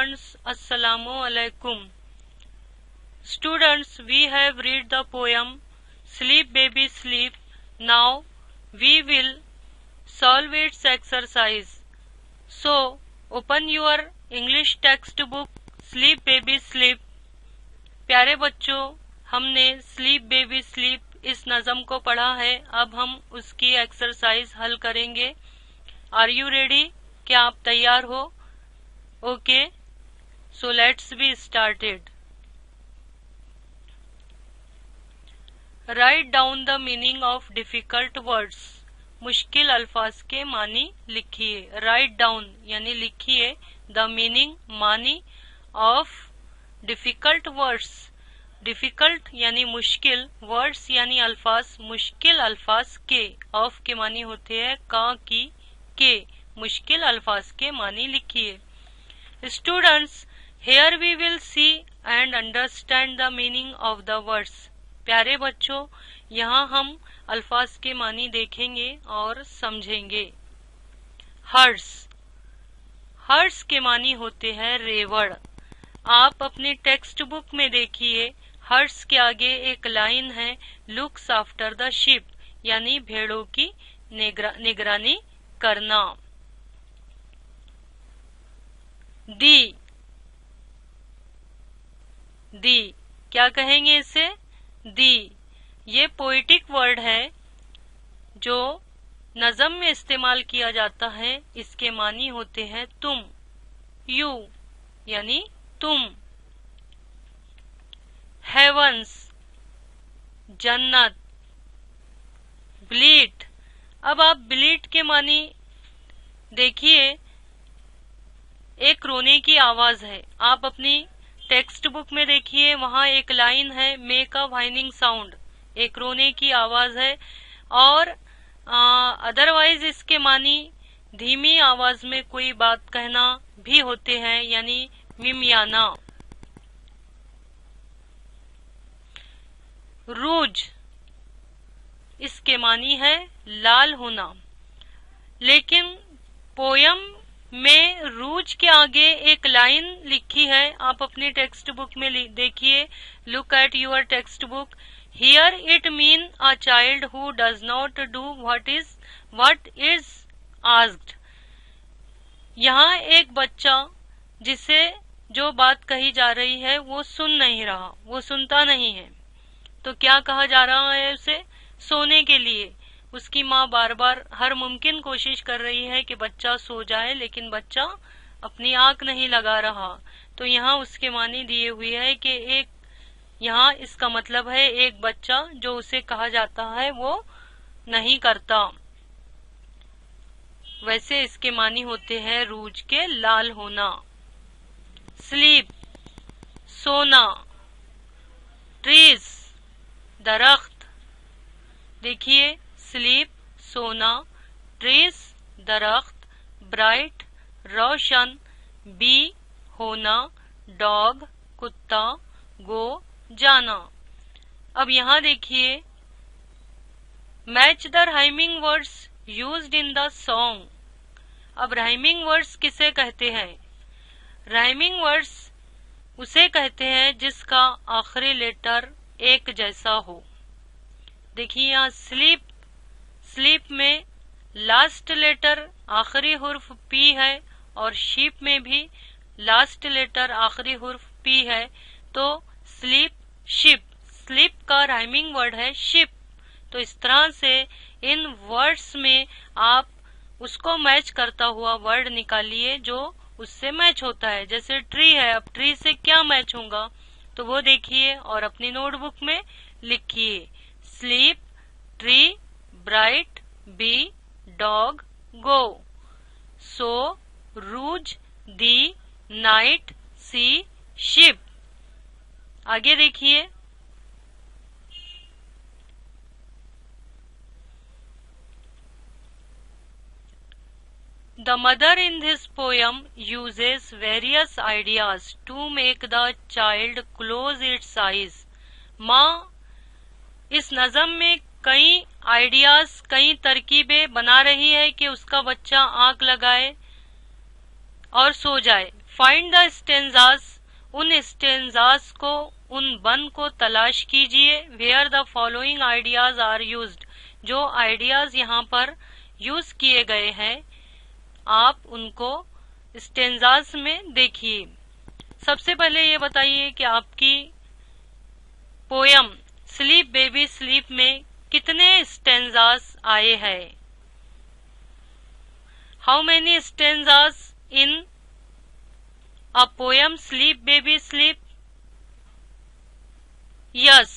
Students, Assalamu alaikum. Students, we have read the poem Sleep Baby Sleep. Now we will solve its exercise. So, open your English textbook Sleep Baby Sleep. प्यारे बच्चों, हमने Sleep Baby Sleep इस नज़म को पढ़ा है। अब हम उसकी एक्सरसाइज हल करेंगे। Are you ready? क्या आप तैयार हो? Okay, so let's be started. Write down the meaning of difficult words. मुश्किल अल्फाज के मानी लिखिए। Write down यानी लिखिए the meaning मानी of difficult words. Difficult यानी मुश्किल, words यानी अल्फाज, मुश्किल अल्फाज के, of के मानी होते हैं का, की, के, मुश्किल अल्फाज के मानी लिखिए। Students, here we will see and understand the meaning of the words. प्यारे बच्चों, यहाँ हम अल्फाज के मानी देखेंगे और समझेंगे। हर्ष, हर्ष के मानी होते हैं रेवड़। आप अपने टेक्स्ट बुक में देखिए, हर्ष के आगे एक लाइन है, लुक्स आफ्टर द शीप यानी भेड़ों की निगरानी करना। दी, दी क्या कहेंगे इसे? दी। ये पोएटिक वर्ड है जो नज़म में इस्तेमाल किया जाता है। इसके मानी होते हैं तुम, यू यानी तुम। हेवंस जन्नत। ब्लीट, अब आप ब्लीट के मानी देखिए, एक रोने की आवाज है। आप अपनी टेक्स्ट बुक में देखिए, वहां एक लाइन है मेक अ व्हाइनिंग साउंड, एक रोने की आवाज है। और अदरवाइज इसके मानी धीमी आवाज में कोई बात कहना भी होते हैं यानी मिमियाना। रूज, इसके मानी है लाल होना, लेकिन पोयम में रूज के आगे एक लाइन लिखी है। आप अपनी टेक्स्ट बुक में देखिए, look at your text book. Here it mean a child who does not do what is asked. यहाँ एक बच्चा जिसे जो बात कही जा रही है वो सुन नहीं रहा, वो सुनता नहीं है, तो क्या कहा जा रहा है उसे? सोने के लिए। उसकी माँ बार बार हर मुमकिन कोशिश कर रही है कि बच्चा सो जाए, लेकिन बच्चा अपनी आंख नहीं लगा रहा। तो यहाँ उसके मानी दिए हुए है कि एक, यहाँ इसका मतलब है एक बच्चा जो उसे कहा जाता है वो नहीं करता। वैसे इसके मानी होते हैं रूज के लाल होना। स्लीप सोना। ट्रीज दरख्त। देखिए, स्लीप सोना, ट्रीज दरख्त, ब्राइट रोशन, बी होना, डॉग कुत्ता, गो जाना। अब यहाँ देखिए, match the rhyming words used in the song. अब राइमिंग वर्ड्स किसे कहते हैं? राइमिंग वर्ड्स उसे कहते हैं जिसका आखिरी लेटर एक जैसा हो। देखिए यहाँ स्लीप, स्लीप में लास्ट लेटर आखिरी हुर्फ पी है और शीप में भी लास्ट लेटर आखिरी हुर्फ पी है, तो स्लीप शिप, स्लीप का राइमिंग वर्ड है शिप। तो इस तरह से इन वर्ड्स में आप उसको मैच करता हुआ वर्ड निकालिए जो उससे मैच होता है। जैसे ट्री है, अब ट्री से क्या मैच होगा तो वो देखिए और अपनी नोटबुक में लिखिए। Sleep, tree, bright, be, dog, go, so, rouge, the, night, see, ship. आगे देखिए, The mother in this poem uses various ideas to make the child close its eyes. माँ इस नज़म में कई आइडियाज, कई तरकीबें बना रही है कि उसका बच्चा आंख लगाए और सो जाए। फाइंड द स्टेंजास, उन स्टेंजास को, उन बन को तलाश कीजिए। Where the following ideas are used, जो आइडियाज यहाँ पर यूज किए गए हैं आप उनको स्टेंजास में देखिए। सबसे पहले ये बताइए कि आपकी पोयम स्लीप बेबी स्लीप में कितने स्टेंजास आए हैं। How many stanzas in a poem sleep baby sleep? Yes,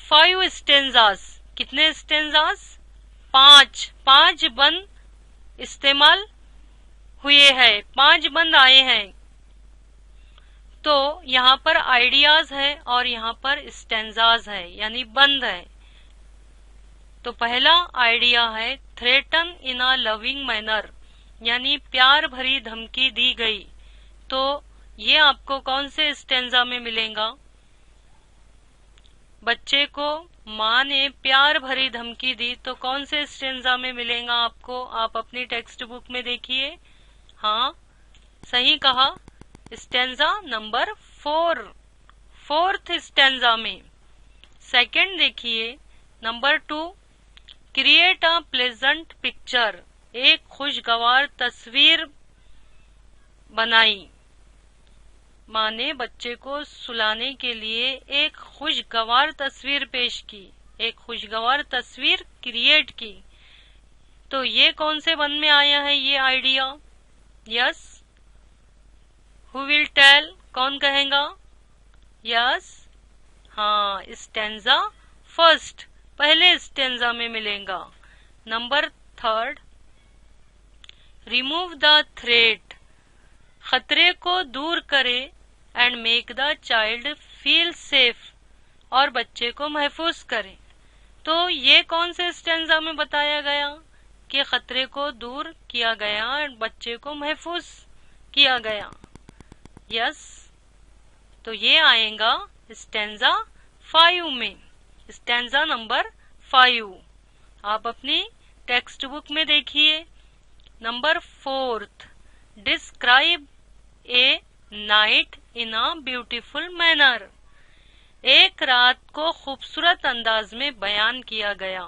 5 stanzas. कितने स्टेंजास? 5 बंद इस्तेमाल हुए हैं, 5 बंद आए हैं। तो यहाँ पर आइडियाज है और यहाँ पर स्टेंजाज है, यानी बंद है। तो पहला आइडिया है threaten in a loving manner, यानी प्यार भरी धमकी दी गई। तो ये आपको कौन से स्टेंजा में मिलेगा? बच्चे को माँ ने प्यार भरी धमकी दी, तो कौन से स्टेंजा में मिलेगा आपको? आप अपनी टेक्स्ट बुक में देखिए। हाँ, सही कहा, स्टेंजा नंबर 4, 4th स्टेंजा में। सेकंड देखिए, number 2, create a pleasant picture, एक खुशगवार तस्वीर बनाई। माँ ने बच्चे को सुलाने के लिए एक खुशगवार तस्वीर पेश की, एक खुशगवार तस्वीर क्रिएट की। तो ये कौन से वन में आया है ये idea? Yes, who will tell, कौन कहेगा? यस, हाँ, स्टेंजा फर्स्ट, पहले स्टेंजा में मिलेगा। नंबर 3, रिमूव द थ्रेट, खतरे को दूर करे and make the child feel safe, और बच्चे को महफूज करे। तो ये कौन से स्टेंजा में बताया गया कि खतरे को दूर किया गया और बच्चे को महफूज किया गया? यस, तो ये आएगा स्टेंजा 5 में, स्टेंजा नंबर 5। आप अपनी टेक्स्ट बुक में देखिए। Number 4, describe A night in a beautiful manner, एक रात को खूबसूरत अंदाज में बयान किया गया।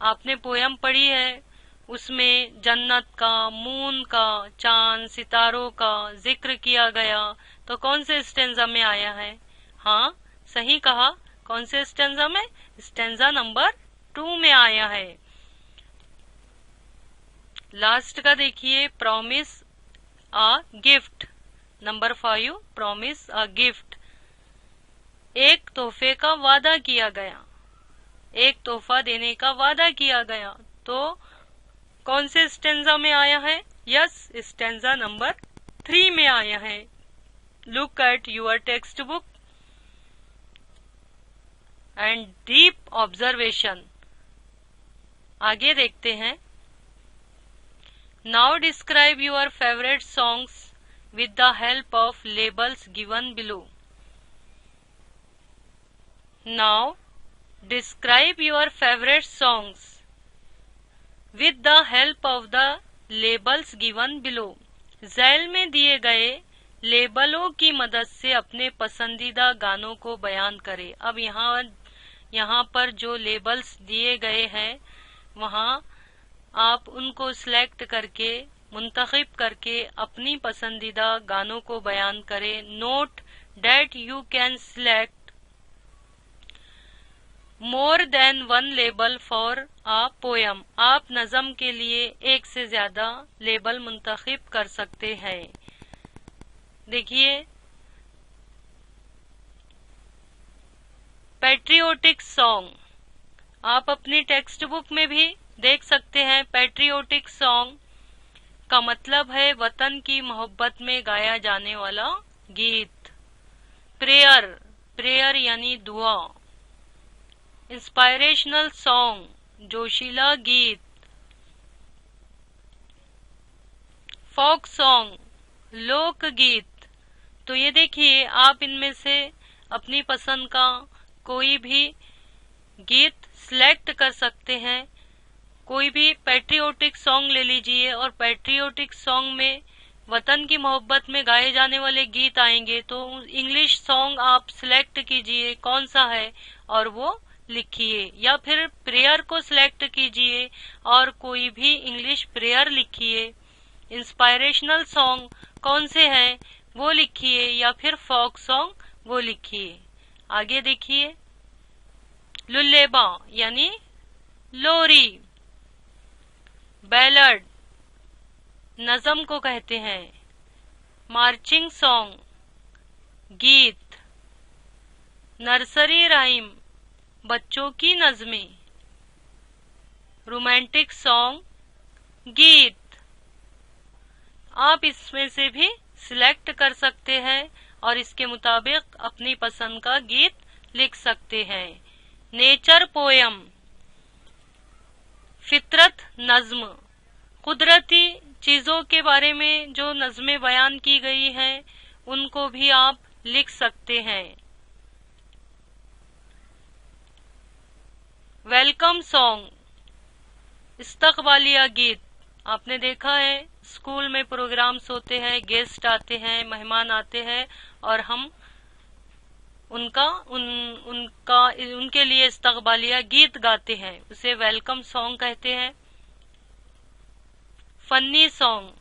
आपने पोयम पढ़ी है, उसमें जन्नत का, मून का, चांद सितारों का जिक्र किया गया। तो कौन से स्टेंजा में आया है? हाँ, सही कहा, कौन से स्टेंजा में? स्टेंजा नंबर 2 में आया है। लास्ट का देखिए, promise a gift, number 5, promise a gift, एक तोहफे का वादा किया गया, एक तोहफा देने का वादा किया गया। तो कौन से स्टेंजा में आया है? यस, स्टेंजा नंबर 3 में आया है। Look at your text book and deep observation. आगे देखते हैं। Now describe your favourite songs with the help of labels given below. Now describe your favourite songs with the help of the labels given below. झैल में दिए गए लेबलों की मदद से अपने पसंदीदा गानों को बयान करें। अब यहाँ पर जो लेबल्स दिए गए हैं वहाँ आप उनको सिलेक्ट करके, मुंतखब करके अपनी पसंदीदा गानों को बयान करें। Note that you can select more than 1 label for a poem. आप नज़म के लिए एक से ज्यादा लेबल मुंतखब कर सकते हैं। देखिए, पैट्रियोटिक सॉन्ग, आप अपनी टेक्स्ट बुक में भी देख सकते हैं। पैट्रियोटिक सॉन्ग का मतलब है वतन की मोहब्बत में गाया जाने वाला गीत। प्रेयर, प्रेयर यानी दुआ। इंस्पायरेशनल सॉन्ग, जोशीला गीत। फोक सॉन्ग, लोक गीत। तो ये देखिए, आप इनमें से अपनी पसंद का कोई भी गीत सिलेक्ट कर सकते हैं कोई भी पैट्रियोटिक सॉन्ग ले लीजिए और पैट्रियोटिक सॉन्ग में वतन की मोहब्बत में गाए जाने वाले गीत आएंगे, तो इंग्लिश सॉन्ग आप सिलेक्ट कीजिए कौन सा है और वो लिखिए, या फिर प्रेयर को सिलेक्ट कीजिए और कोई भी इंग्लिश प्रेयर लिखिए। इंस्पायरेशनल सॉन्ग कौन से हैं वो लिखिए, या फिर फोक सॉन्ग वो लिखिए। आगे देखिए, लुल्लेबा यानी लोरी, बैलड नज़म को कहते हैं, मार्चिंग सॉन्ग गीत, नर्सरी राइम बच्चों की नज़में, रोमांटिक सॉन्ग गीत। आप इसमें से भी सिलेक्ट कर सकते हैं और इसके मुताबिक अपनी पसंद का गीत लिख सकते हैं। नेचर पोयम, फितरत नज्म, कुदरती चीजों के बारे में जो नज़में बयान की गई हैं उनको भी आप लिख सकते हैं। वेलकम सॉन्ग, इस्तकबालिया गीत। आपने देखा है स्कूल में प्रोग्राम्स होते हैं, गेस्ट आते हैं, मेहमान आते हैं और हम उनके लिए इस्तकबालिया गीत गाते हैं, उसे वेलकम सॉन्ग कहते हैं। फन्नी सॉन्ग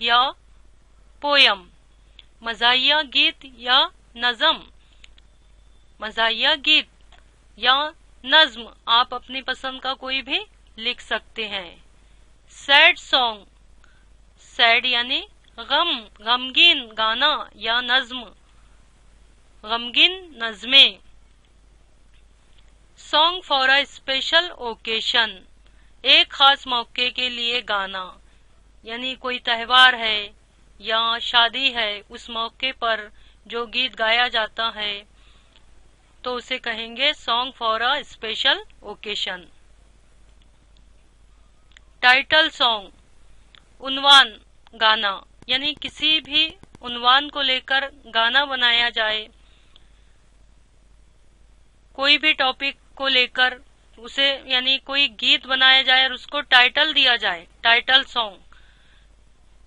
या पोयम, मज़ाहिया गीत या नज़म, मज़ाहिया गीत या नज्म, आप अपनी पसंद का कोई भी लिख सकते हैं। सैड सॉन्ग, सैड यानी गम, गमगीन गाना या नज्म, गमगीन नज़में। Song for a special occasion, एक खास मौके के लिए गाना, यानी कोई त्योहार है या शादी है, उस मौके पर जो गीत गाया जाता है तो उसे कहेंगे song for a special occasion. Title song, उन्वान गाना, यानी किसी भी उन्वान को लेकर गाना बनाया जाए, कोई भी टॉपिक को लेकर उसे यानी कोई गीत बनाया जाए और उसको टाइटल दिया जाए, टाइटल सॉन्ग,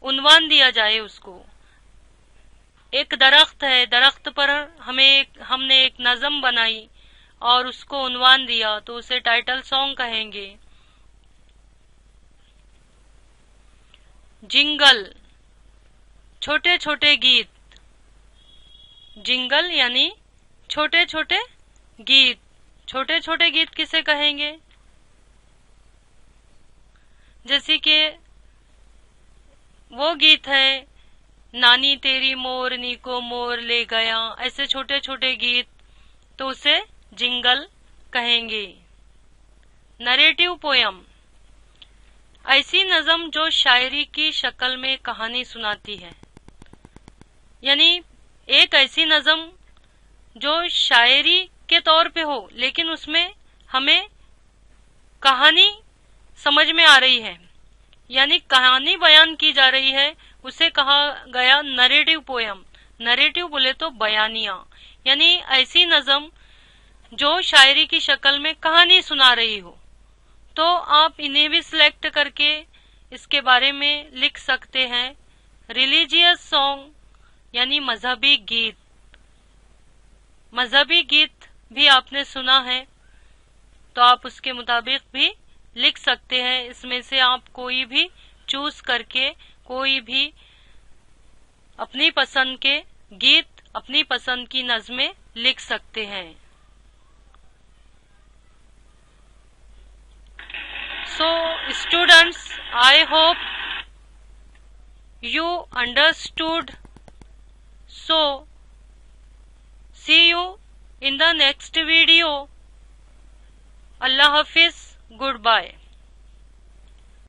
उन्वान दिया जाए उसको। एक दरख्त है, दरख्त पर हमने एक नज़म बनाई और उसको उन्वान दिया तो उसे टाइटल सॉन्ग कहेंगे। जिंगल, छोटे छोटे गीत, जिंगल यानी छोटे छोटे गीत। छोटे छोटे गीत किसे कहेंगे? जैसे कि वो गीत है नानी तेरी मोरनी को मोर ले गया, ऐसे छोटे छोटे गीत, तो उसे जिंगल कहेंगे। नरेटिव पोयम, ऐसी नज़म जो शायरी की शक्ल में कहानी सुनाती है, यानी एक ऐसी नज़म जो शायरी के तौर पे हो लेकिन उसमें हमें कहानी समझ में आ रही है, यानी कहानी बयान की जा रही है, उसे कहा गया नरेटिव पोयम। नरेटिव बोले तो बयानिया, यानी ऐसी नज़म जो शायरी की शक्ल में कहानी सुना रही हो। तो आप इन्हें भी सिलेक्ट करके इसके बारे में लिख सकते हैं। रिलीजियस सॉन्ग यानी मजहबी गीत, मजहबी गीत भी आपने सुना है तो आप उसके मुताबिक भी लिख सकते हैं। इसमें से आप कोई भी चूज करके कोई भी अपनी पसंद के गीत, अपनी पसंद की नज़में लिख सकते हैं। So students, I hope you understood. So see you in the next video. Allah Hafiz, goodbye.